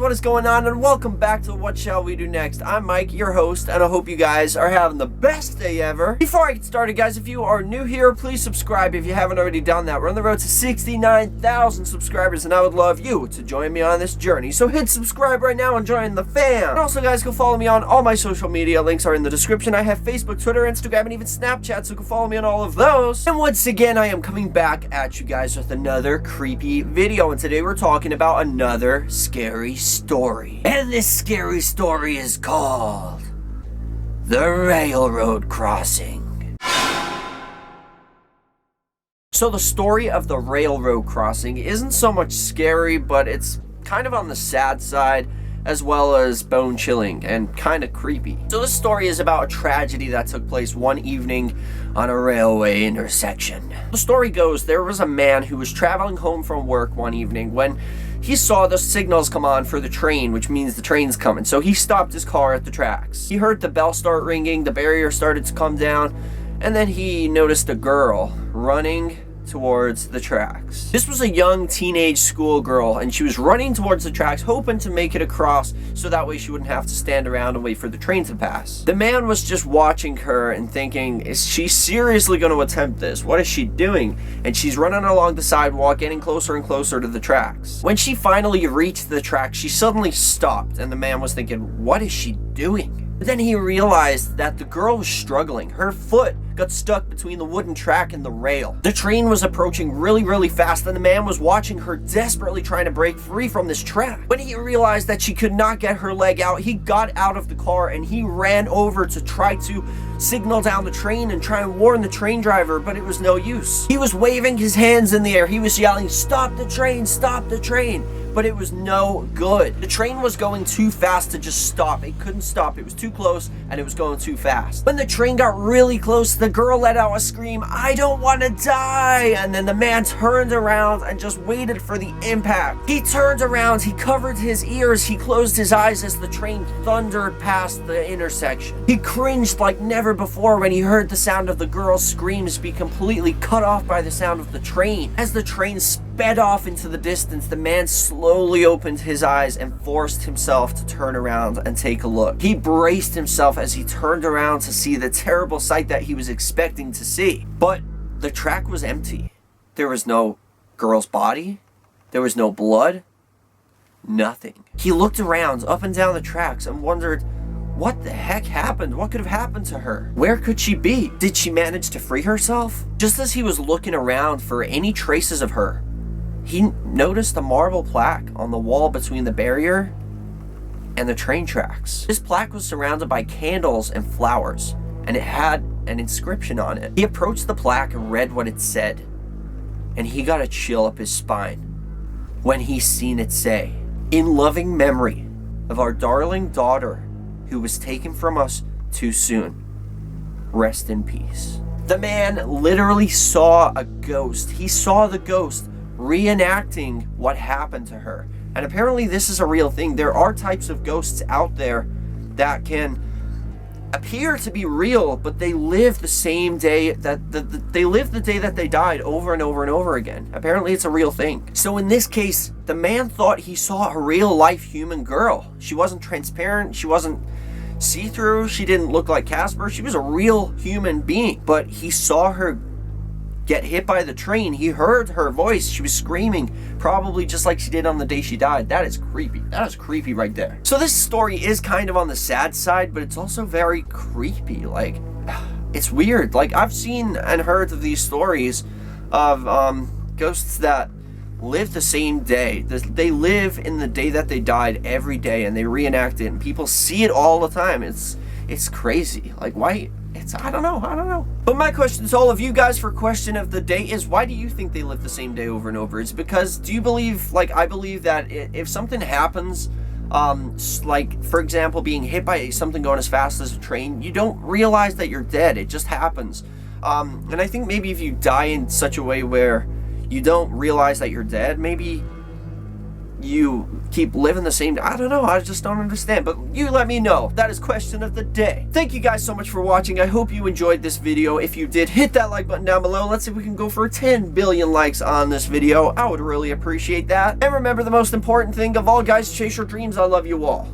what is going on, and welcome back to What Shall We Do Next. I'm Mike, your host, and I hope you guys are having the best day ever. Before I get started, guys, if you are new here, please subscribe if you haven't already done that. We're on the road to 69,000 subscribers, and I would love you to join me on this journey. So hit subscribe right now and join the fam. And also, guys, go follow me on all my social media. Links are in the description. I have Facebook, Twitter, Instagram, and even Snapchat, so go follow me on all of those. And once again, I am coming back at you guys with another creepy video, and today we're talking about another scary story. And this scary story is called The Railroad Crossing. So the story of the railroad crossing isn't so much scary, but it's kind of on the sad side, as well as bone-chilling and kind of creepy. So this story is about a tragedy that took place one evening on a railway intersection. The story goes, there was a man who was traveling home from work one evening when he saw the signals come on for the train, which means the train's coming. So he stopped his car at the tracks. He heard the bell start ringing, the barrier started to come down, and then he noticed a girl running towards the tracks. This was a young teenage schoolgirl, and she was running towards the tracks, hoping to make it across so that way she wouldn't have to stand around and wait for the train to pass. The man was just watching her and thinking, is she seriously going to attempt this? What is she doing? And she's running along the sidewalk, getting closer and closer to the tracks. When she finally reached the tracks, she suddenly stopped, and the man was thinking, what is she doing? But then he realized that the girl was struggling. Her foot got stuck between the wooden track and the rail. The train was approaching really fast, and the man was watching her desperately trying to break free from this track. When he realized that she could not get her leg out, he got out of the car and he ran over to try to signal down the train and try and warn the train driver, but it was no use. He was waving his hands in the air. He was yelling, "Stop the train, stop the train." But it was no good. The train was going too fast to just stop. It couldn't stop. It was too close and it was going too fast. When the train got really close, the girl let out a scream, "I don't want to die!" And then the man turned around and just waited for the impact. He turned around, he covered his ears, he closed his eyes as the train thundered past the intersection. He cringed like never before when he heard the sound of the girl's screams be completely cut off by the sound of the train. As the train sped off into the distance, the man slowly opened his eyes and forced himself to turn around and take a look. He braced himself as he turned around to see the terrible sight that he was expecting to see. But the track was empty. There was no girl's body. There was no blood. Nothing. He looked around up and down the tracks and wondered, what the heck happened? What could have happened to her? Where could she be? Did she manage to free herself? Just as he was looking around for any traces of her, he noticed a marble plaque on the wall between the barrier and the train tracks. This plaque was surrounded by candles and flowers, and it had an inscription on it. He approached the plaque and read what it said, and he got a chill up his spine when he seen it say, "In loving memory of our darling daughter who was taken from us too soon. Rest in peace." The man literally saw a ghost. He saw the ghost reenacting what happened to her. And apparently this is a real thing. There are types of ghosts out there that can appear to be real, but they live the same day that they live the day that they died over and over and over again. Apparently it's a real thing. So in this case, the man thought he saw a real life human girl. She wasn't transparent, she wasn't see-through, she didn't look like Casper, she was a real human being. But he saw her get hit by the train. He heard her voice. She was screaming, probably just like she did on the day she died. That is creepy. That is creepy right there. So this story is kind of on the sad side, but it's also very creepy. Like, it's weird. Like, I've seen and heard of these stories of ghosts that live the same day. They live in the day that they died every day, and they reenact it, and people see it all the time. It's crazy. Like, why? I don't know. But my question to all of you guys for question of the day is, why do you think they live the same day over and over? It's because, do you believe, like I believe, that if something happens, like, for example, being hit by something going as fast as a train, you don't realize that you're dead. It just happens. And I think maybe if you die in such a way where you don't realize that you're dead, maybe you keep living the same. I don't know. I just don't understand. But you let me know. That is question of the day. Thank you guys so much for watching. I hope you enjoyed this video. If you did, hit that like button down below. Let's see if we can go for 10 billion likes on this video. I would really appreciate that. And remember the most important thing of all, guys, chase your dreams. I love you all.